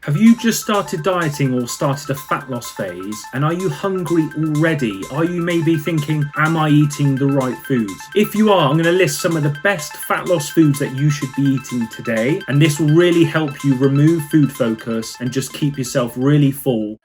Have you just started dieting or started a fat loss phase? And are you hungry already? Are you maybe thinking, am I eating the right foods? If you are, I'm going to list some of the best fat loss foods that you should be eating today. And this will really help you remove food focus and just keep yourself really full.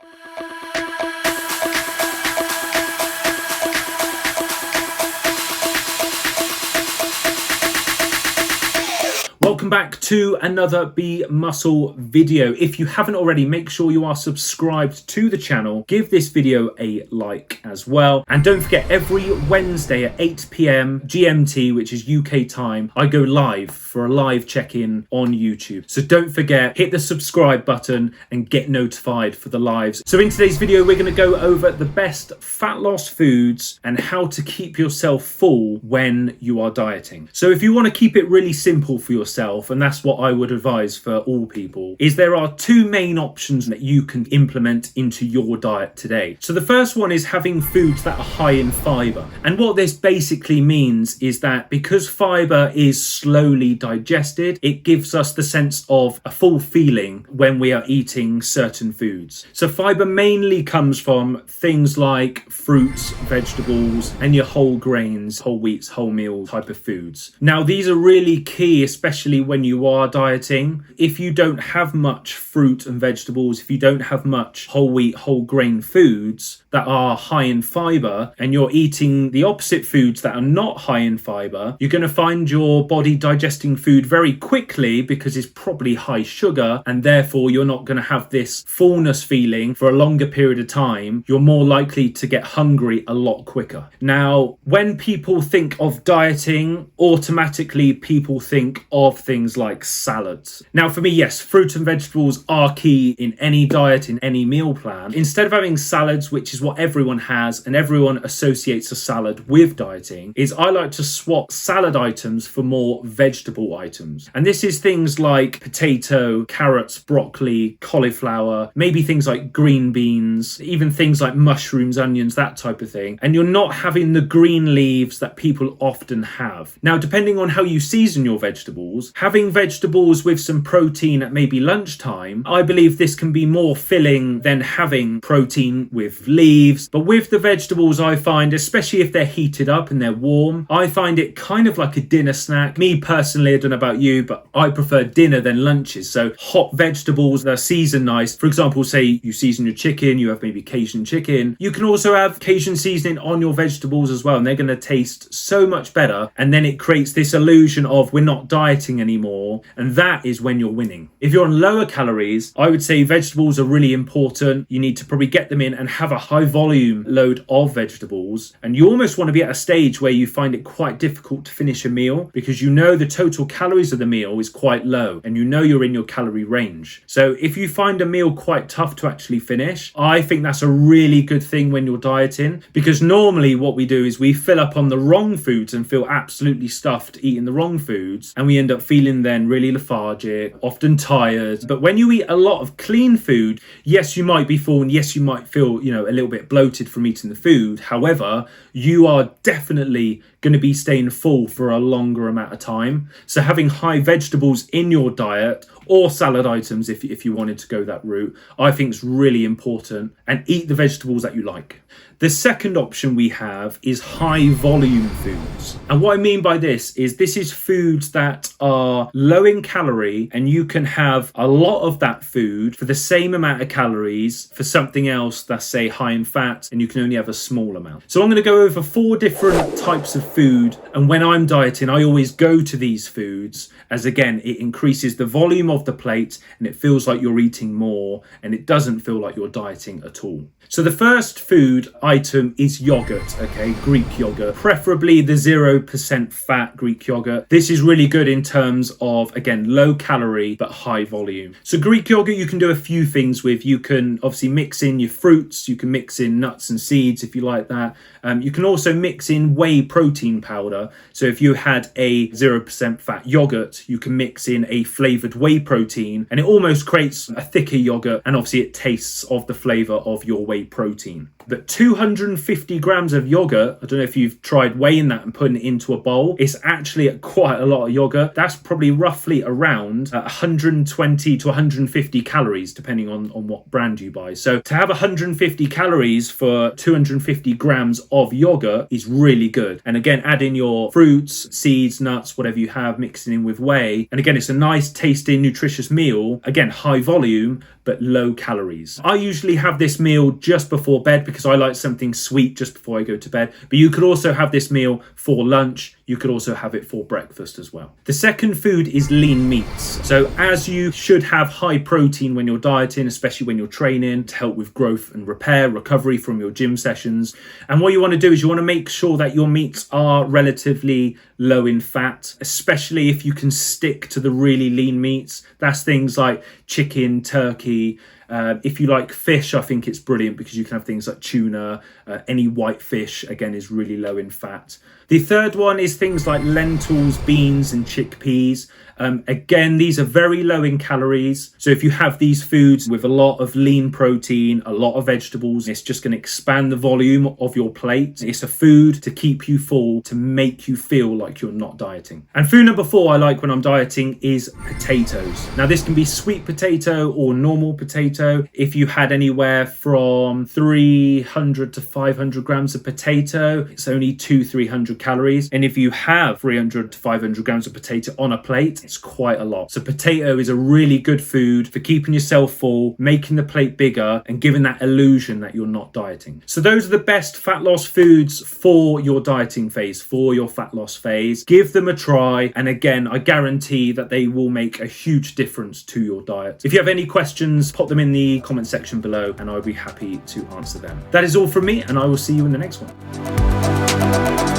Welcome back to another Be Muscle video. If you haven't already, make sure you are subscribed to the channel. Give this video a like as well. And don't forget, every Wednesday at 8 p.m. GMT, which is UK time, I go live for a live check-in on YouTube. So don't forget, hit the subscribe button and get notified for the lives. So in today's video, we're going to go over the best fat loss foods and how to keep yourself full when you are dieting. So if you want to keep it really simple for yourself, and that's what I would advise for all people, is there are two main options that you can implement into your diet today. So the first one is having foods that are high in fiber. And what this basically means is that because fiber is slowly digested, it gives us the sense of a full feeling when we are eating certain foods. So fiber mainly comes from things like fruits, vegetables, and your whole grains, whole wheats, whole meal type of foods. Now, these are really key, especially when you are dieting. If you don't have much fruit and vegetables, if you don't have much whole wheat, whole grain foods that are high in fiber, and you're eating the opposite foods that are not high in fiber, you're going to find your body digesting food very quickly because it's probably high sugar, and therefore you're not going to have this fullness feeling for a longer period of time. You're more likely to get hungry a lot quicker. Now, when people think of dieting, automatically people think of things like salads. Now, for me, yes, fruit and vegetables are key in any diet, in any meal plan. Instead of having salads, which is what everyone has and everyone associates a salad with dieting, is I like to swap salad items for more vegetable items. And this is things like potato, carrots, broccoli, cauliflower, maybe things like green beans, even things like mushrooms, onions, that type of thing. And you're not having the green leaves that people often have. Now, depending on how you season your vegetables, having vegetables with some protein at maybe lunchtime, I believe this can be more filling than having protein with leaves. But with the vegetables, I find, especially if they're heated up and they're warm, I find it kind of like a dinner snack. Me personally, I don't know about you, but I prefer dinner than lunches. So hot vegetables that are seasoned nice. For example, say you season your chicken, you have maybe Cajun chicken. You can also have Cajun seasoning on your vegetables as well, and they're going to taste so much better. And then it creates this illusion of we're not dieting anymore, and that is when you're winning. If you're on lower calories, I would say vegetables are really important. You need to probably get them in and have a high volume load of vegetables, and you almost want to be at a stage where you find it quite difficult to finish a meal because you know the total calories of the meal is quite low and you know you're in your calorie range. So if you find a meal quite tough to actually finish, I think that's a really good thing when you're dieting, because normally what we do is we fill up on the wrong foods and feel absolutely stuffed eating the wrong foods, and we end up feeling then really lethargic, often tired. But when you eat a lot of clean food, yes, you might be full, and yes, you might feel, a little bit bloated from eating the food. However, you are definitely going to be staying full for a longer amount of time. So having high vegetables in your diet, or salad items if you wanted to go that route, I think is really important, and eat the vegetables that you like. The second option we have is high volume foods. And what I mean by this is foods that are low in calorie, and you can have a lot of that food for the same amount of calories for something else that's, say, high in fat, and you can only have a small amount. So I'm going to go over 4 different types of food, and when I'm dieting, I always go to these foods, as again, it increases the volume of the plate and it feels like you're eating more, and it doesn't feel like you're dieting at all. So the first food item is yogurt, okay? Greek yogurt, preferably the 0% fat Greek yogurt. This is really good in terms of, again, low calorie but high volume. So Greek yogurt you can do a few things with. You can obviously mix in your fruits, you can mix in nuts and seeds if you like that. You can also mix in whey protein powder. So if you had a 0% fat yogurt, you can mix in a flavored whey protein, and it almost creates a thicker yogurt, and obviously it tastes of the flavor of your whey protein. But 250 grams of yogurt, I don't know if you've tried weighing that and putting it into a bowl, it's actually quite a lot of yogurt. That's probably roughly around 120 to 150 calories, depending on what brand you buy. So to have 150 calories for 250 grams of yogurt is really good. And again, add in your fruits, seeds, nuts, whatever you have, mixing in with whey. And again, it's a nice, tasty, nutritious meal. Again, high volume, but low calories. I usually have this meal just before bed because I like something sweet just before I go to bed. But you could also have this meal for lunch. You could also have it for breakfast as well. The second food is lean meats. So as you should have high protein when you're dieting, especially when you're training, to help with growth and repair, recovery from your gym sessions. And what you want to do is you want to make sure that your meats are relatively low in fat, especially if you can stick to the really lean meats. That's things like chicken, turkey. If you like fish, I think it's brilliant because you can have things like tuna, any white fish, again, is really low in fat. The third one is things like lentils, beans, and chickpeas. Again, these are very low in calories. So if you have these foods with a lot of lean protein, a lot of vegetables, it's just going to expand the volume of your plate. It's a food to keep you full, to make you feel like you're not dieting. And food number 4 I like when I'm dieting is potatoes. Now this can be sweet potato or normal potato. If you had anywhere from 300 to 500 grams of potato, it's only 200-300 calories. And if you have 300 to 500 grams of potato on a plate, it's quite a lot. So potato is a really good food for keeping yourself full, making the plate bigger, and giving that illusion that you're not dieting. So those are the best fat loss foods for your dieting phase, for your fat loss phase. Give them a try. And again, I guarantee that they will make a huge difference to your diet. If you have any questions, pop them in the comment section below and I'll be happy to answer them. That is all from me, and I will see you in the next one.